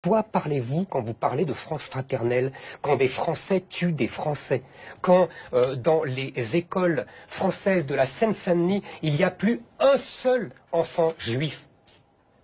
Quoi parlez-vous quand vous parlez de France fraternelle, quand des Français tuent des Français, quand dans les écoles françaises de la Seine-Saint-Denis, il n'y a plus un seul enfant juif?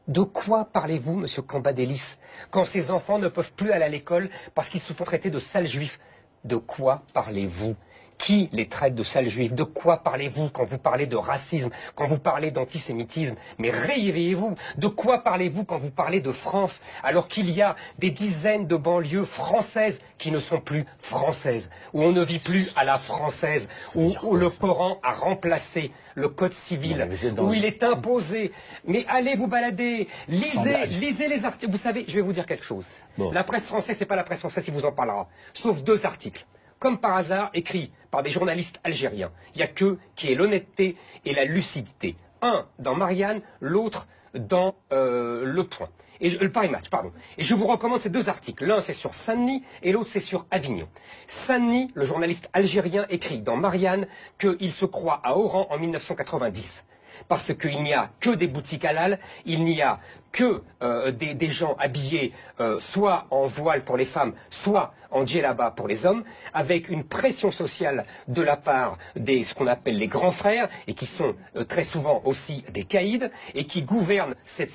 De quoi parlez-vous, monsieur Cambadélis, quand ces enfants ne peuvent plus aller à l'école parce qu'ils se font traiter de sales juifs? De quoi parlez-vous? Qui les traite de sales juifs? De quoi parlez-vous quand vous parlez de racisme, quand vous parlez d'antisémitisme? Mais réveillez-vous. De quoi parlez-vous quand vous parlez de France, alors qu'il y a des dizaines de banlieues françaises qui ne sont plus françaises, où on ne vit plus à la française, où le Coran a remplacé le code civil, où il est imposé. Mais allez vous balader, lisez les articles. Vous savez, je vais vous dire quelque chose. La presse française, c'est pas la presse française qui vous en parlera, sauf 2 articles. Comme par hasard, écrits par des journalistes algériens. Il n'y a que qui est l'honnêteté et la lucidité. Un dans Marianne, l'autre dans Le Point. Et le Paris Match, pardon. Et je vous recommande ces 2 articles. L'un, c'est sur Saint-Denis et l'autre, c'est sur Avignon. Saint-Denis, le journaliste algérien écrit dans Marianne qu'il se croit à Oran en 1990. Parce qu'il n'y a que des boutiques halal, il n'y a que des gens habillés soit en voile pour les femmes, soit en djellaba pour les hommes, avec une pression sociale de la part des ce qu'on appelle les grands frères, et qui sont très souvent aussi des caïds, et qui gouvernent ces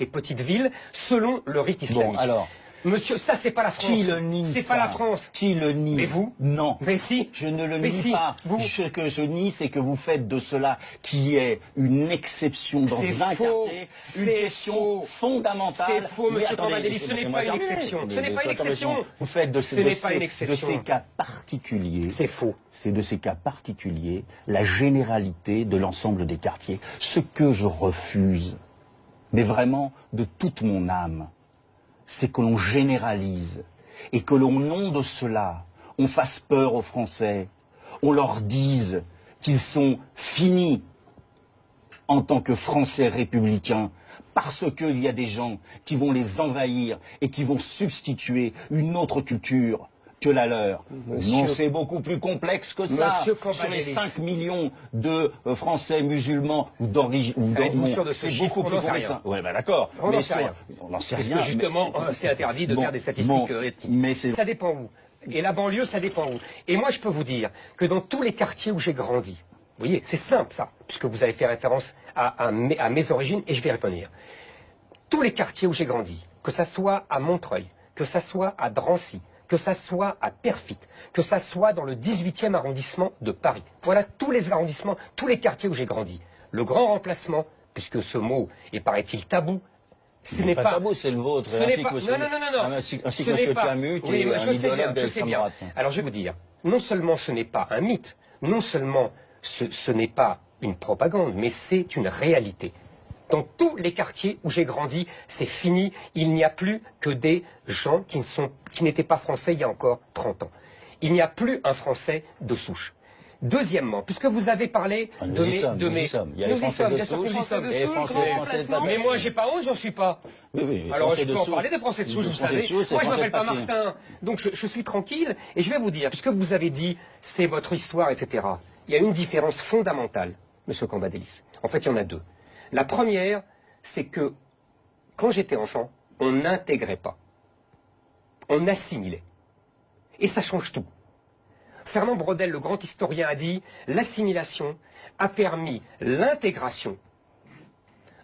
petites villes selon le rite islamique. Bon, alors, monsieur, ça c'est pas la France. Qui le nie? C'est pas la France. Qui le nie? Mais vous? Non. Mais si. Je ne le Mais nie si. pas. Vous. Ce que je nie, c'est que vous faites de cela qui est une exception dans un quartier, une question fondamentale. C'est faux, monsieur Cambadélis, ce n'est pas une exception. Ce n'est pas une exception. Vous faites de ces cas particuliers. C'est faux. C'est de ces cas particuliers la généralité de l'ensemble des quartiers. Ce que je refuse, mais vraiment de toute mon âme, c'est que l'on généralise et que l'on, au nom de cela, on fasse peur aux Français, on leur dise qu'ils sont finis en tant que Français républicains, parce qu'il y a des gens qui vont les envahir et qui vont substituer une autre culture que la leur. Non, c'est beaucoup plus complexe que ça. Sur les 5 millions de Français musulmans ou d'origine... Êtes-vous sûr de ce chiffre? beaucoup plus complexe. Oui, ben d'accord. On n'en sait rien. On n'en sait Parce rien. que justement, c'est interdit de faire des statistiques éthiques. Mais ça dépend où. Et la banlieue, ça dépend où. Et moi, je peux vous dire que dans tous les quartiers où j'ai grandi, vous voyez, c'est simple ça, puisque vous avez fait référence à mes origines, et je vais y revenir. Tous les quartiers où j'ai grandi, que ça soit à Montreuil, que ça soit à Drancy, que ça soit à Perfit, que ça soit dans le 18e arrondissement de Paris. Voilà tous les arrondissements, tous les quartiers où j'ai grandi. Le grand remplacement, puisque ce mot est, paraît-il, tabou, ce n'est pas tabou, c'est le vôtre. Ce n'est pas. Non. Ainsi que Camus, qui est un idéologue d'extrême droite. Alors je vais vous dire, non seulement ce n'est pas un mythe, non seulement ce n'est pas une propagande, mais c'est une réalité. Dans tous les quartiers où j'ai grandi, c'est fini. Il n'y a plus que des gens qui n'étaient pas français il y a encore 30 ans. Il n'y a plus un Français de souche. Deuxièmement, puisque vous avez parlé de mes... Il y a les Français de souche, et les Français de papier. Mais moi, j'ai pas honte, j'en suis pas. Oui, alors, je peux en parler des Français de souche, vous savez. Moi, je m'appelle pas Martin. Donc, je suis tranquille. Et je vais vous dire, puisque vous avez dit, c'est votre histoire, etc. Il y a une différence fondamentale, monsieur Cambadélis. En fait, il y en a 2. La première, c'est que, quand j'étais enfant, on n'intégrait pas. On assimilait. Et ça change tout. Fernand Braudel, le grand historien, a dit « L'assimilation a permis l'intégration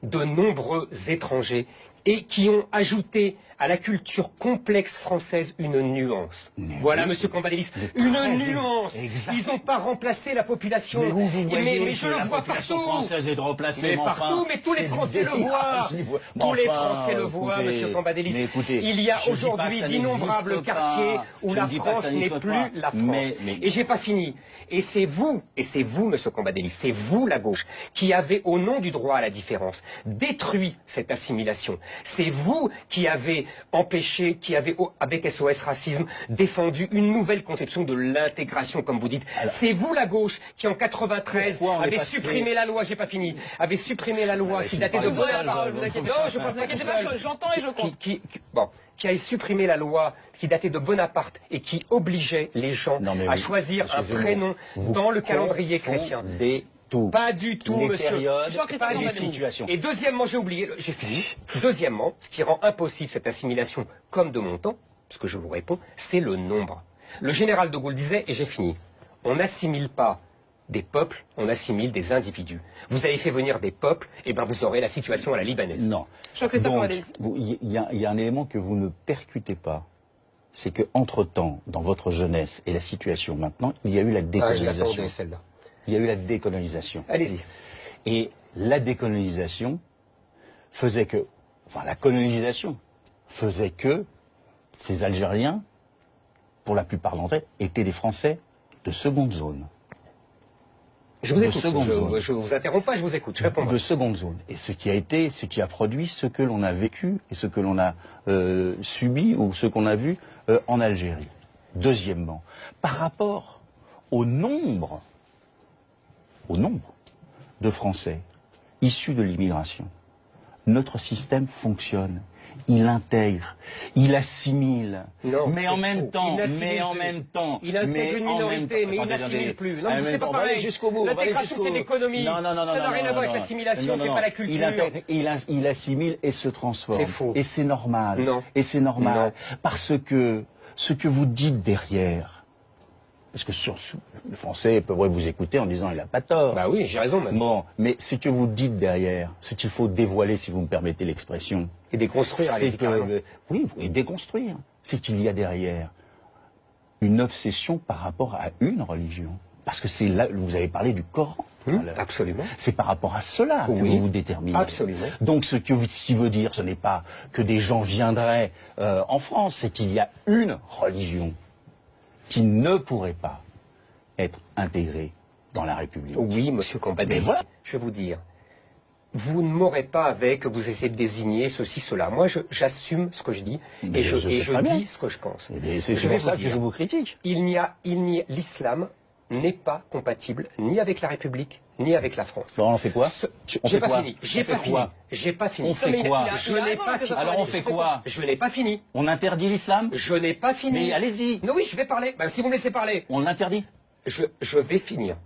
de nombreux étrangers et qui ont ajouté à la culture complexe française une nuance. » Voilà, monsieur Cambadélis, une nuance. Exact. Ils n'ont pas remplacé la population. Mais je le vois partout. Française est de remplacer, mais partout, mais tous les Français le voient. Tous les Français le voient, monsieur Cambadélis. Il y a aujourd'hui d'innombrables quartiers où la France n'est plus la France. Et j'ai pas fini. Et c'est vous, monsieur Cambadélis, c'est vous, la gauche, qui avez, au nom du droit à la différence, détruit cette assimilation. C'est vous qui avez empêché, qui avez, avec SOS Racisme, défendu une nouvelle conception de l'intégration, comme vous dites. C'est vous, la gauche, qui en 93 avez supprimé la loi, j'ai pas fini, avez supprimé la loi qui datait de Bonaparte. J'entends et je compte. Qui a supprimé la loi qui datait de Bonaparte et qui obligeait les gens à choisir un prénom dans le calendrier chrétien. tout. Pas du tout, les monsieur. périodes, Jean-Christophe les Cambadélis. situations. Et deuxièmement, j'ai oublié, j'ai fini. Deuxièmement, ce qui rend impossible cette assimilation comme de mon temps, ce que je vous réponds, c'est le nombre. Le général de Gaulle disait, et j'ai fini, on n'assimile pas des peuples, on assimile des individus. Vous avez fait venir des peuples, et ben vous aurez la situation à la libanaise. Non. Jean-Christophe Donc, Cambadélis. il y a un élément que vous ne percutez pas. C'est que entre-temps, dans votre jeunesse et la situation maintenant, il y a eu la Ah, je décolonisation. l'attendais, celle-là. Il y a eu la décolonisation. Allez-y. Et la décolonisation faisait que, enfin la colonisation faisait que ces Algériens, pour la plupart d'entre eux, étaient des Français de seconde zone. Je vous De écoute, seconde zone. je vous interromps pas, je vous écoute, je réponds. De seconde zone. Et ce qui a produit ce que l'on a vécu et ce que l'on a subi ou ce qu'on a vu en Algérie. Deuxièmement, par rapport au nombre de Français issus de l'immigration, notre système fonctionne. Il intègre, il assimile, Non, mais c'est en faux. même temps, Il n'assimile mais en plus. même temps, Il intègre une minorité, mais il n'assimile plus. Non, c'est pas on va aller pareil. jusqu'au bout. L'intégration, c'est l'économie. Non, Ça n'a rien à voir avec l'assimilation, c'est pas la culture. Il intègre, il assimile et se transforme. C'est faux. Et c'est normal. Non. Et c'est normal. Non. Parce que ce que vous dites derrière, parce que le Français pourrait vous écouter en disant il a pas tort. Bah oui, j'ai raison même. Bon, mais ce que vous dites derrière, ce qu'il faut dévoiler, si vous me permettez l'expression, Et déconstruire, allez-y, c'est carrément. que, oui, et déconstruire, c'est qu'il y a derrière une obsession par rapport à une religion. Parce que c'est là, vous avez parlé du Coran. Absolument. C'est par rapport à cela que Oui, vous vous déterminez. absolument. Donc ce qui veut dire, ce n'est pas que des gens viendraient en France, c'est qu'il y a une religion qui ne pourrait pas être intégrée dans la République. Oui, monsieur Cambadélis, Mais voilà. je vais vous dire, vous ne m'aurez pas avec, vous essayez de désigner ceci, cela. Moi, j'assume ce que je dis Mais et je sais très bien. dis ce que je pense. Et c'est Je vais pour ça vous que dire, je vous critique. l'islam n'est pas compatible ni avec la République, ni avec la France. Alors on fait quoi On J'ai fait pas quoi fini. J'ai On fait pas fini. quoi J'ai pas fini. On fait quoi Je n'ai pas fini. Alors on fait quoi Je n'ai pas fini. On interdit l'islam Je n'ai pas fini. Mais allez-y. Non, oui, je vais parler. Ben, si vous me laissez parler. On l'interdit. Je vais finir.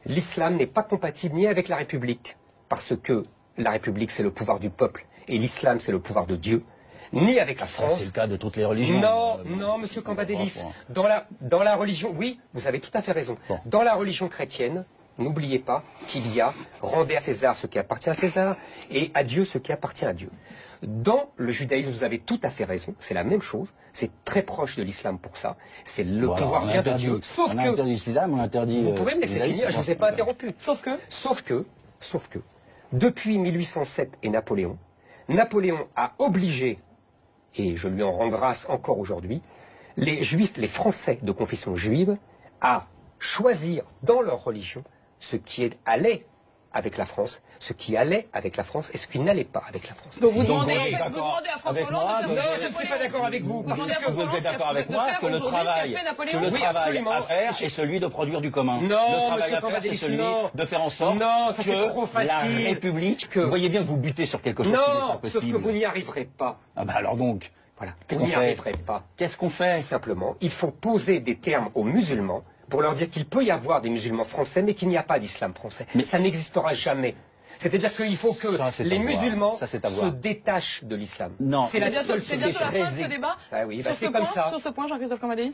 L'islam n'est pas compatible ni avec la République, parce que la République, c'est le pouvoir du peuple, et l'islam, c'est le pouvoir de Dieu, ni avec la Ça, France. c'est le cas de toutes les religions. Non, non, monsieur Cambadélis. franchement. Dans la religion, oui, vous avez tout à fait raison. Bon. Dans la religion chrétienne, n'oubliez pas qu'il y a rendez à César ce qui appartient à César et à Dieu ce qui appartient à Dieu. Dans le judaïsme, vous avez tout à fait raison. C'est la même chose. C'est très proche de l'islam pour ça. C'est le Bon, pouvoir alors, vient de Dieu. Sauf on que interdit l'islam, on interdit. vous pouvez me laisser les finir. Je ne vous ai pas interrompu. Sauf que, Sauf que, depuis 1807 et Napoléon a obligé, et je lui en rends grâce encore aujourd'hui, les Juifs, les Français de confession juive, à choisir dans leur religion ce qui allait avec la France, ce qui allait avec la France et ce qui n'allait pas avec la France. donc vous Donc, demandez, vous en êtes fait, vous d'accord demandez à François avec Hollande moi, de donc- faire Non, je ne suis pas d'accord avec vous. Vous demandez à Vous François êtes Hollande d'accord avec de moi faire que le aujourd'hui ce qu'a travail, fait Napoléon que le Oui, travail absolument. à faire est celui de produire du commun. Non, le travail monsieur à faire, c'est Cambadélis, celui non. de faire en sorte Non, ça, c'est que trop facile. la République, Que- vous voyez bien que vous butez sur quelque chose qui n'est Non, pas sauf possible. que vous n'y arriverez pas. Ah bah alors donc, Voilà, Qu'est-ce vous qu'on n'y fait arriverez pas. qu'est-ce qu'on fait Simplement, il faut poser des termes aux musulmans pour leur dire qu'il peut y avoir des musulmans français, mais qu'il n'y a pas d'islam français. Mais- ça n'existera jamais. C'est-à-dire qu'il faut que Ça, c'est les à voir. musulmans Ça, c'est à se voir. détachent de l'islam. Non. c'est la C'est bientôt seule c'est bientôt la fin de ce chose. débat. Ah oui, bah, Sur c'est ce comme point, ça. Sur ce point, Jean-Christophe Cambadélis.